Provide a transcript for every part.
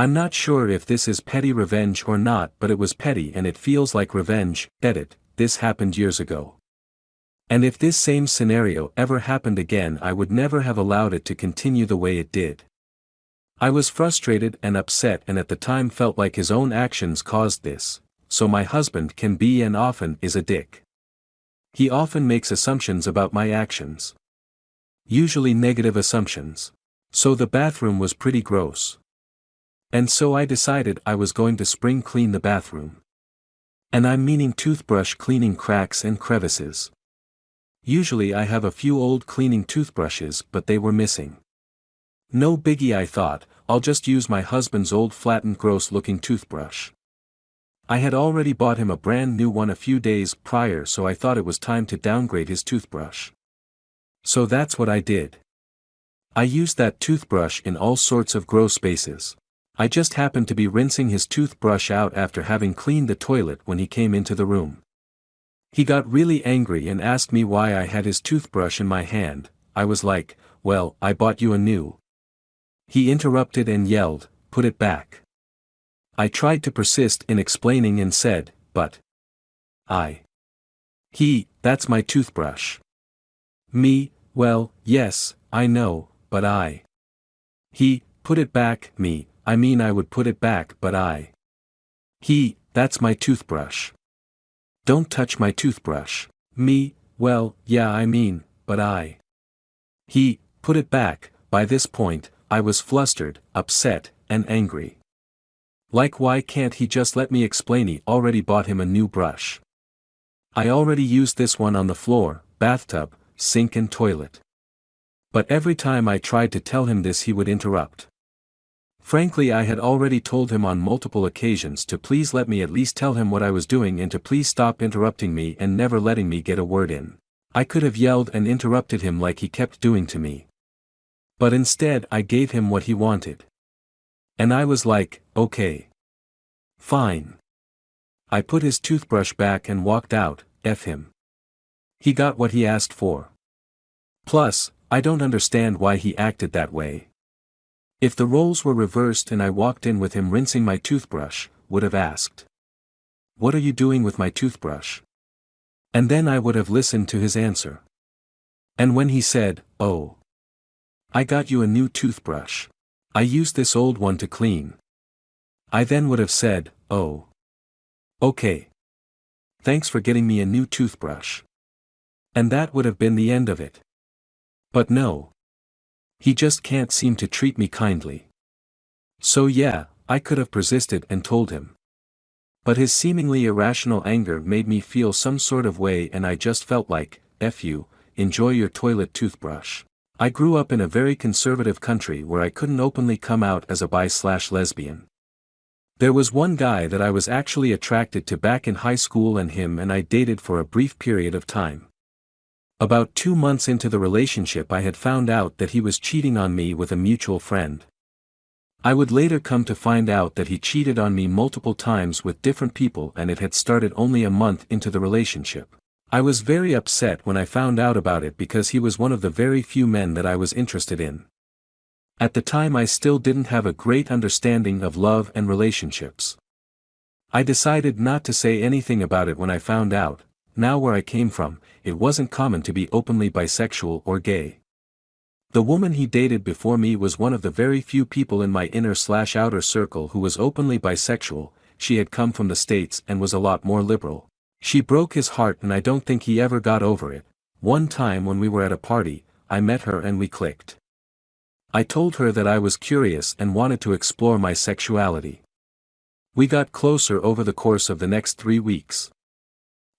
I'm not sure if this is petty revenge or not, but it was petty and it feels like revenge. Edit, this happened years ago. And if this same scenario ever happened again, I would never have allowed it to continue the way it did. I was frustrated and upset and at the time felt like his own actions caused this, so my husband can be and often is a dick. He often makes assumptions about my actions. Usually negative assumptions. So the bathroom was pretty gross. And so I decided I was going to spring clean the bathroom. And I'm meaning toothbrush cleaning cracks and crevices. Usually I have a few old cleaning toothbrushes, but they were missing. No biggie, I thought, I'll just use my husband's old flattened gross looking toothbrush. I had already bought him a brand new one a few days prior, so I thought it was time to downgrade his toothbrush. So that's what I did. I used that toothbrush in all sorts of gross spaces. I just happened to be rinsing his toothbrush out after having cleaned the toilet when he came into the room. He got really angry and asked me why I had his toothbrush in my hand. I was like, well, I bought you a new. He interrupted and yelled, put it back. I tried to persist in explaining and said, but that's my toothbrush. Me, well, yes, I know, but put it back. Me, I mean I would put it back, but that's my toothbrush. Don't touch my toothbrush. Me, well, yeah, I mean, but put it back. By this point, I was flustered, upset, and angry. Like, why can't he just let me explain? He already bought him a new brush. I already used this one on the floor, bathtub, sink and toilet. But every time I tried to tell him this, he would interrupt. Frankly, I had already told him on multiple occasions to please let me at least tell him what I was doing and to please stop interrupting me and never letting me get a word in. I could have yelled and interrupted him like he kept doing to me. But instead I gave him what he wanted. And I was like, okay. Fine. I put his toothbrush back and walked out. F him. He got what he asked for. Plus, I don't understand why he acted that way. If the roles were reversed and I walked in with him rinsing my toothbrush, would have asked, what are you doing with my toothbrush? And then I would have listened to his answer. And when he said, oh, I got you a new toothbrush. I used this old one to clean. I then would have said, oh. Okay. Thanks for getting me a new toothbrush. And that would have been the end of it. But no. He just can't seem to treat me kindly. So yeah, I could have persisted and told him. But his seemingly irrational anger made me feel some sort of way and I just felt like, F you, enjoy your toilet toothbrush. I grew up in a very conservative country where I couldn't openly come out as a bi/lesbian. There was one guy that I was actually attracted to back in high school and him and I dated for a brief period of time. About 2 months into the relationship I had found out that he was cheating on me with a mutual friend. I would later come to find out that he cheated on me multiple times with different people and it had started only a month into the relationship. I was very upset when I found out about it because he was one of the very few men that I was interested in. At the time I still didn't have a great understanding of love and relationships. I decided not to say anything about it when I found out. Now where I came from, it wasn't common to be openly bisexual or gay. The woman he dated before me was one of the very few people in my inner/outer circle who was openly bisexual. She had come from the States and was a lot more liberal. She broke his heart and I don't think he ever got over it. One time when we were at a party, I met her and we clicked. I told her that I was curious and wanted to explore my sexuality. We got closer over the course of the next 3 weeks.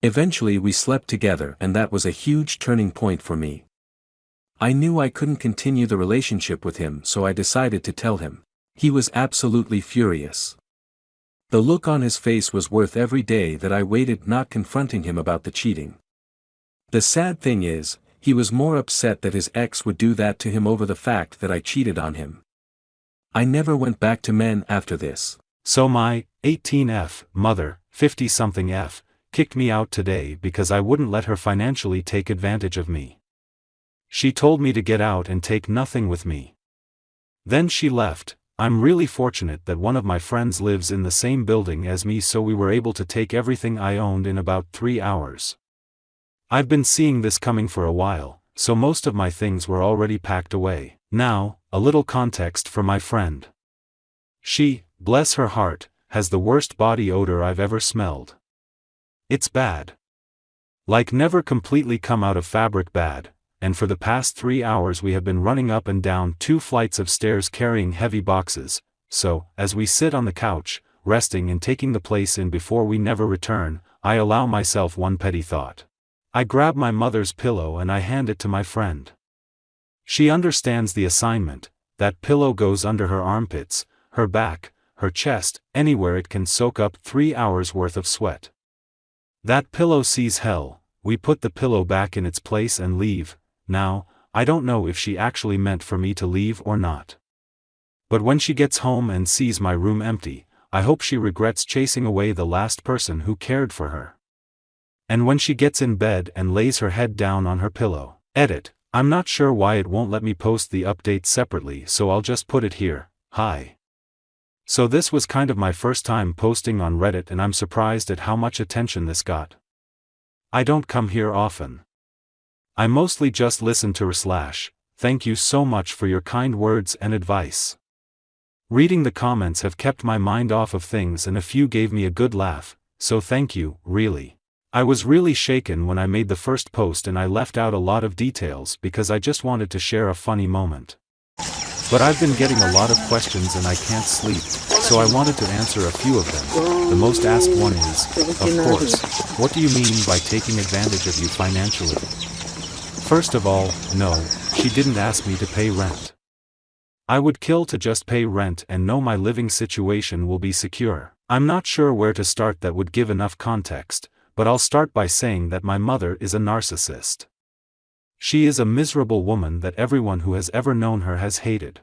Eventually we slept together and that was a huge turning point for me. I knew I couldn't continue the relationship with him, so I decided to tell him. He was absolutely furious. The look on his face was worth every day that I waited not confronting him about the cheating. The sad thing is, he was more upset that his ex would do that to him over the fact that I cheated on him. I never went back to men after this. So my 18F mother, 50-something F, kicked me out today because I wouldn't let her financially take advantage of me. She told me to get out and take nothing with me. Then she left. I'm really fortunate that one of my friends lives in the same building as me, so we were able to take everything I owned in about 3 hours. I've been seeing this coming for a while, so most of my things were already packed away. Now, a little context for my friend. She, bless her heart, has the worst body odor I've ever smelled. It's bad. Like never completely come out of fabric bad, and for the past 3 hours we have been running up and down 2 flights of stairs carrying heavy boxes, so, as we sit on the couch, resting and taking the place in before we never return, I allow myself one petty thought. I grab my mother's pillow and I hand it to my friend. She understands the assignment. That pillow goes under her armpits, her back, her chest, anywhere it can soak up 3 hours worth of sweat. That pillow sees hell. We put the pillow back in its place and leave. Now, I don't know if she actually meant for me to leave or not. But when she gets home and sees my room empty, I hope she regrets chasing away the last person who cared for her. And when she gets in bed and lays her head down on her pillow. Edit. I'm not sure why it won't let me post the update separately, so I'll just put it here. Hi. So this was kind of my first time posting on Reddit, and I'm surprised at how much attention this got. I don't come here often. I mostly just listen to r/. Thank you so much for your kind words and advice. Reading the comments have kept my mind off of things, and a few gave me a good laugh, so thank you, really. I was really shaken when I made the first post and I left out a lot of details because I just wanted to share a funny moment. But I've been getting a lot of questions and I can't sleep, so I wanted to answer a few of them. The most asked one is, of course, what do you mean by taking advantage of you financially? First of all, no, she didn't ask me to pay rent. I would kill to just pay rent and know my living situation will be secure. I'm not sure where to start that would give enough context, but I'll start by saying that my mother is a narcissist. She is a miserable woman that everyone who has ever known her has hated.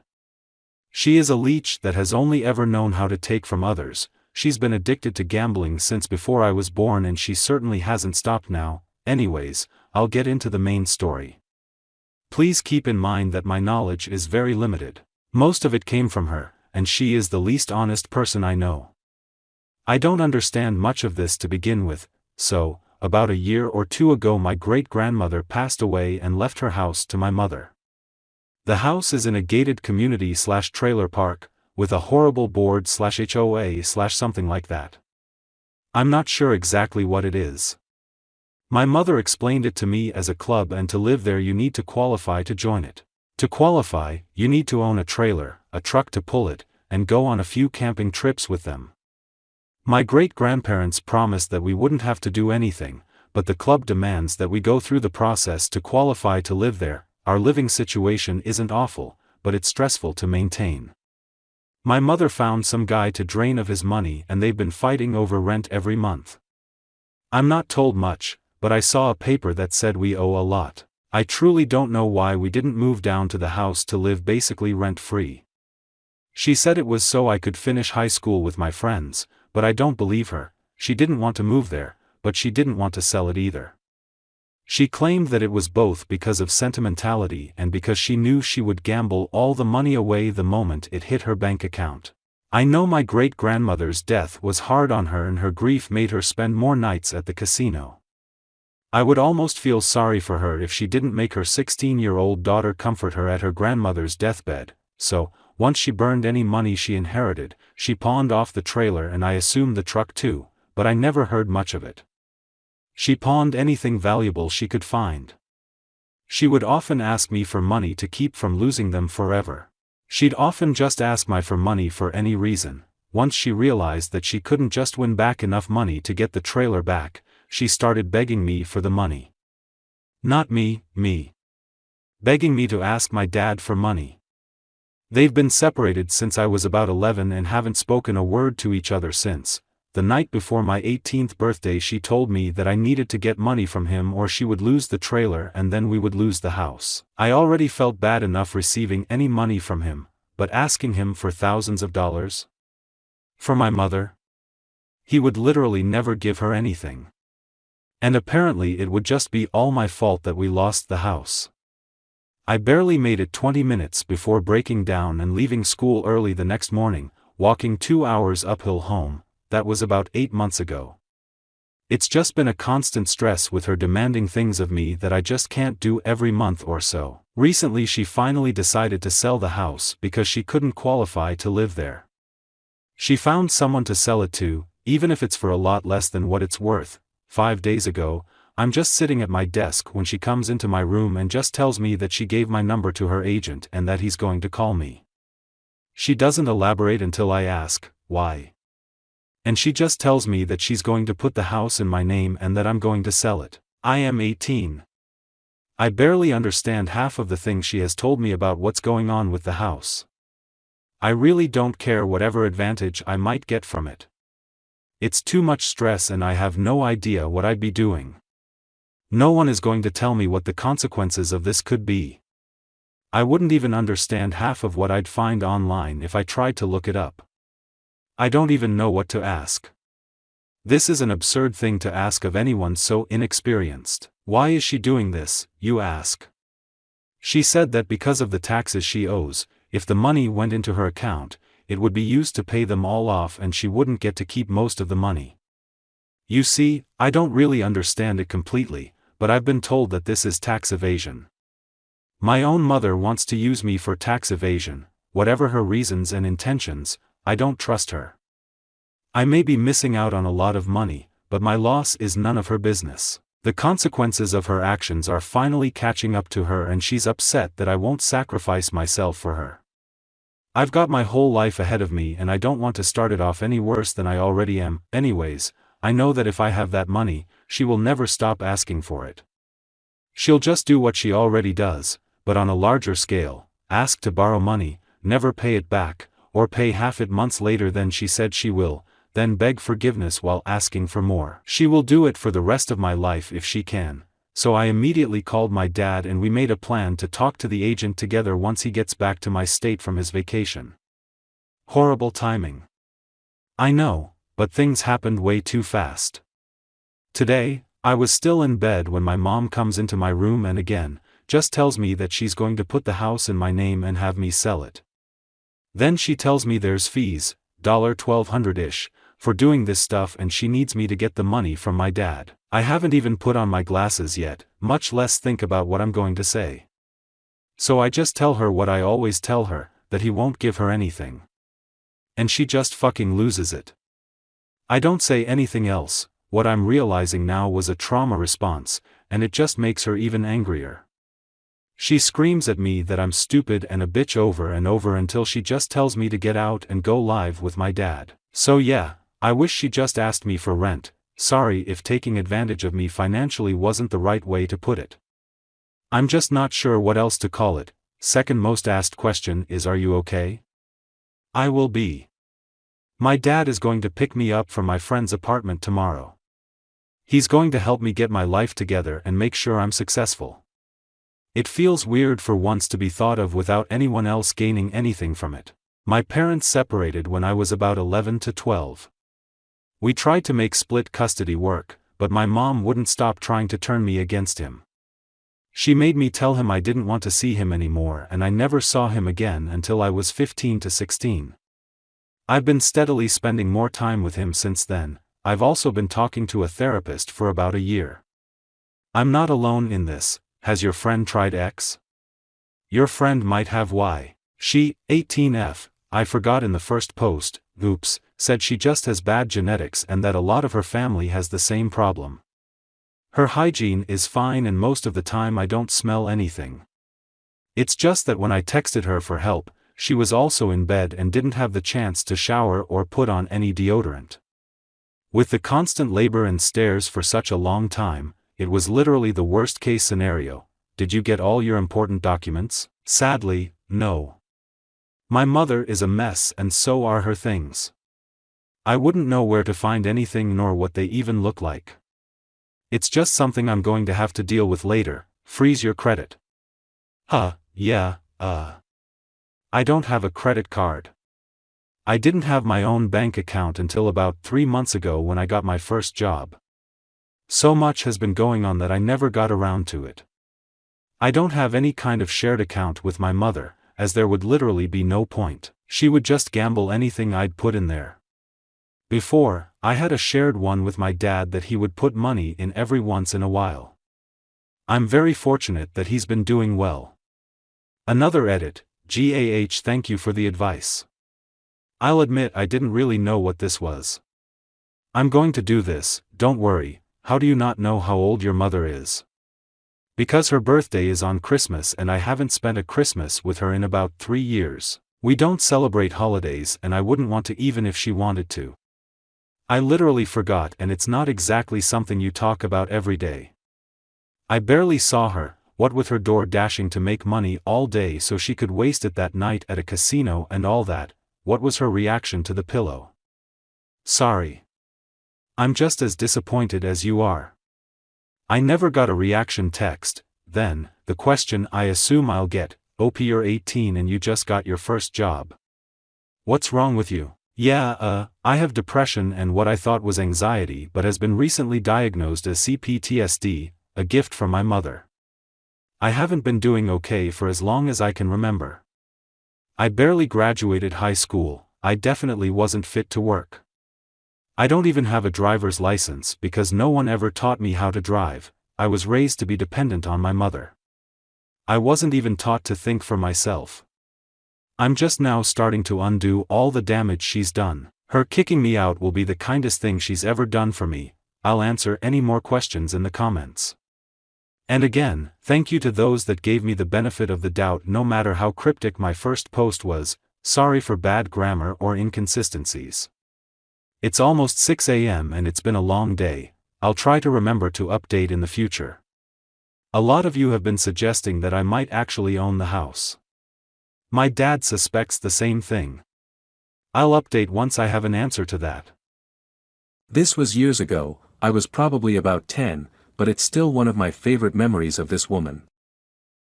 She is a leech that has only ever known how to take from others. She's been addicted to gambling since before I was born, and she certainly hasn't stopped now. Anyways, I'll get into the main story. Please keep in mind that my knowledge is very limited. Most of it came from her, and she is the least honest person I know. I don't understand much of this to begin with. So, about a year or 2 ago my great-grandmother passed away and left her house to my mother. The house is in a gated community/trailer park, with a horrible board/HOA/something like that. I'm not sure exactly what it is. My mother explained it to me as a club, and to live there you need to qualify to join it. To qualify, you need to own a trailer, a truck to pull it, and go on a few camping trips with them. My great-grandparents promised that we wouldn't have to do anything, but the club demands that we go through the process to qualify to live there. Our living situation isn't awful, but it's stressful to maintain. My mother found some guy to drain of his money and they've been fighting over rent every month. I'm not told much, but I saw a paper that said we owe a lot. I truly don't know why we didn't move down to the house to live basically rent-free. She said it was so I could finish high school with my friends, but I don't believe her. She didn't want to move there, but she didn't want to sell it either. She claimed that it was both because of sentimentality and because she knew she would gamble all the money away the moment it hit her bank account. I know my great-grandmother's death was hard on her and her grief made her spend more nights at the casino. I would almost feel sorry for her if she didn't make her 16-year-old daughter comfort her at her grandmother's deathbed, so, once she burned any money she inherited, she pawned off the trailer and I assume the truck too, but I never heard much of it. She pawned anything valuable she could find. She would often ask me for money to keep from losing them forever. She'd often just ask me for money for any reason. Once she realized that she couldn't just win back enough money to get the trailer back, she started begging me for the money. Not me. Begging me to ask my dad for money. They've been separated since I was about 11 and haven't spoken a word to each other since. The night before my 18th birthday she told me that I needed to get money from him or she would lose the trailer and then we would lose the house. I already felt bad enough receiving any money from him, but asking him for thousands of dollars? For my mother? He would literally never give her anything. And apparently it would just be all my fault that we lost the house. I barely made it 20 minutes before breaking down and leaving school early the next morning, walking 2 hours uphill home. That was about 8 months ago. It's just been a constant stress with her demanding things of me that I just can't do every month or so. Recently she finally decided to sell the house because she couldn't qualify to live there. She found someone to sell it to, even if it's for a lot less than what it's worth. 5 days ago, I'm just sitting at my desk when she comes into my room and just tells me that she gave my number to her agent and that he's going to call me. She doesn't elaborate until I ask, why? And she just tells me that she's going to put the house in my name and that I'm going to sell it. I am 18. I barely understand half of the things she has told me about what's going on with the house. I really don't care whatever advantage I might get from it. It's too much stress and I have no idea what I'd be doing. No one is going to tell me what the consequences of this could be. I wouldn't even understand half of what I'd find online if I tried to look it up. I don't even know what to ask. This is an absurd thing to ask of anyone so inexperienced. Why is she doing this, you ask? She said that because of the taxes she owes, if the money went into her account, it would be used to pay them all off and she wouldn't get to keep most of the money. You see, I don't really understand it completely, but I've been told that this is tax evasion. My own mother wants to use me for tax evasion. Whatever her reasons and intentions, I don't trust her. I may be missing out on a lot of money, but my loss is none of her business. The consequences of her actions are finally catching up to her and she's upset that I won't sacrifice myself for her. I've got my whole life ahead of me and I don't want to start it off any worse than I already am. Anyways, I know that if I have that money, she will never stop asking for it. She'll just do what she already does, but on a larger scale, ask to borrow money, never pay it back, or pay half it months later than she said she will, then beg forgiveness while asking for more. She will do it for the rest of my life if she can. So I immediately called my dad and we made a plan to talk to the agent together once he gets back to my state from his vacation. Horrible timing. I know, but things happened way too fast. Today, I was still in bed when my mom comes into my room and again, just tells me that she's going to put the house in my name and have me sell it. Then she tells me there's fees, $1,200-ish, for doing this stuff and she needs me to get the money from my dad. I haven't even put on my glasses yet, much less think about what I'm going to say. So I just tell her what I always tell her, that he won't give her anything. And she just fucking loses it. I don't say anything else. What I'm realizing now was a trauma response, and it just makes her even angrier. She screams at me that I'm stupid and a bitch over and over until she just tells me to get out and go live with my dad. So yeah, I wish she just asked me for rent. Sorry if taking advantage of me financially wasn't the right way to put it. I'm just not sure what else to call it. Second most asked question is, are you okay? I will be. My dad is going to pick me up from my friend's apartment tomorrow. He's going to help me get my life together and make sure I'm successful. It feels weird for once to be thought of without anyone else gaining anything from it. My parents separated when I was about 11 to 12. We tried to make split custody work, but my mom wouldn't stop trying to turn me against him. She made me tell him I didn't want to see him anymore and I never saw him again until I was 15 to 16. I've been steadily spending more time with him since then. I've also been talking to a therapist for about a year. I'm not alone in this. Has your friend tried X? Your friend might have Y. She, 18F, I forgot in the first post, oops, said she just has bad genetics and that a lot of her family has the same problem. Her hygiene is fine and most of the time I don't smell anything. It's just that when I texted her for help, she was also in bed and didn't have the chance to shower or put on any deodorant. With the constant labor and stares for such a long time, it was literally the worst case scenario. Did you get all your important documents? Sadly, no. My mother is a mess and so are her things. I wouldn't know where to find anything nor what they even look like. It's just something I'm going to have to deal with later. Freeze your credit. Yeah. I don't have a credit card. I didn't have my own bank account until about 3 months ago when I got my first job. So much has been going on that I never got around to it. I don't have any kind of shared account with my mother, as there would literally be no point. She would just gamble anything I'd put in there. Before, I had a shared one with my dad that he would put money in every once in a while. I'm very fortunate that he's been doing well. Another edit, GAH, thank you for the advice. I'll admit I didn't really know what this was. I'm going to do this, don't worry. How do you not know how old your mother is? Because her birthday is on Christmas and I haven't spent a Christmas with her in about 3 years. We don't celebrate holidays and I wouldn't want to even if she wanted to. I literally forgot, and it's not exactly something you talk about every day. I barely saw her, what with her door dashing to make money all day so she could waste it that night at a casino and all that. What was her reaction to the pillow? Sorry. I'm just as disappointed as you are. I never got a reaction text. Then, the question I assume I'll get, "OP, you're 18 and you just got your first job. What's wrong with you?" Yeah, I have depression and what I thought was anxiety but has been recently diagnosed as CPTSD, a gift from my mother. I haven't been doing okay for as long as I can remember. I barely graduated high school, I definitely wasn't fit to work. I don't even have a driver's license because no one ever taught me how to drive. I was raised to be dependent on my mother. I wasn't even taught to think for myself. I'm just now starting to undo all the damage she's done. Her kicking me out will be the kindest thing she's ever done for me. I'll answer any more questions in the comments. And again, thank you to those that gave me the benefit of the doubt no matter how cryptic my first post was. Sorry for bad grammar or inconsistencies. It's almost 6 a.m. and it's been a long day. I'll try to remember to update in the future. A lot of you have been suggesting that I might actually own the house. My dad suspects the same thing. I'll update once I have an answer to that. This was years ago, I was probably about 10, but it's still one of my favorite memories of this woman.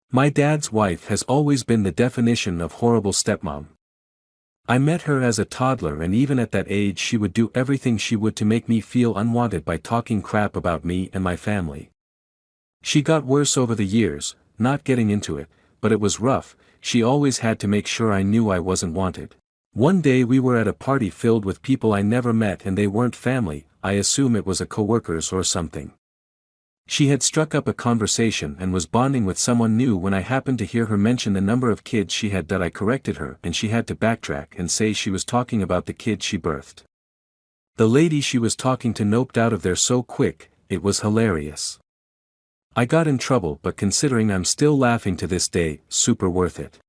My dad's wife has always been the definition of horrible stepmom. I met her as a toddler and even at that age she would do everything she would to make me feel unwanted by talking crap about me and my family. She got worse over the years, not getting into it, but it was rough. She always had to make sure I knew I wasn't wanted. One day we were at a party filled with people I never met and they weren't family, I assume it was a coworkers or something. She had struck up a conversation and was bonding with someone new when I happened to hear her mention the number of kids she had that I corrected her and she had to backtrack and say she was talking about the kid she birthed. The lady she was talking to noped out of there so quick, it was hilarious. I got in trouble but considering I'm still laughing to this day, super worth it.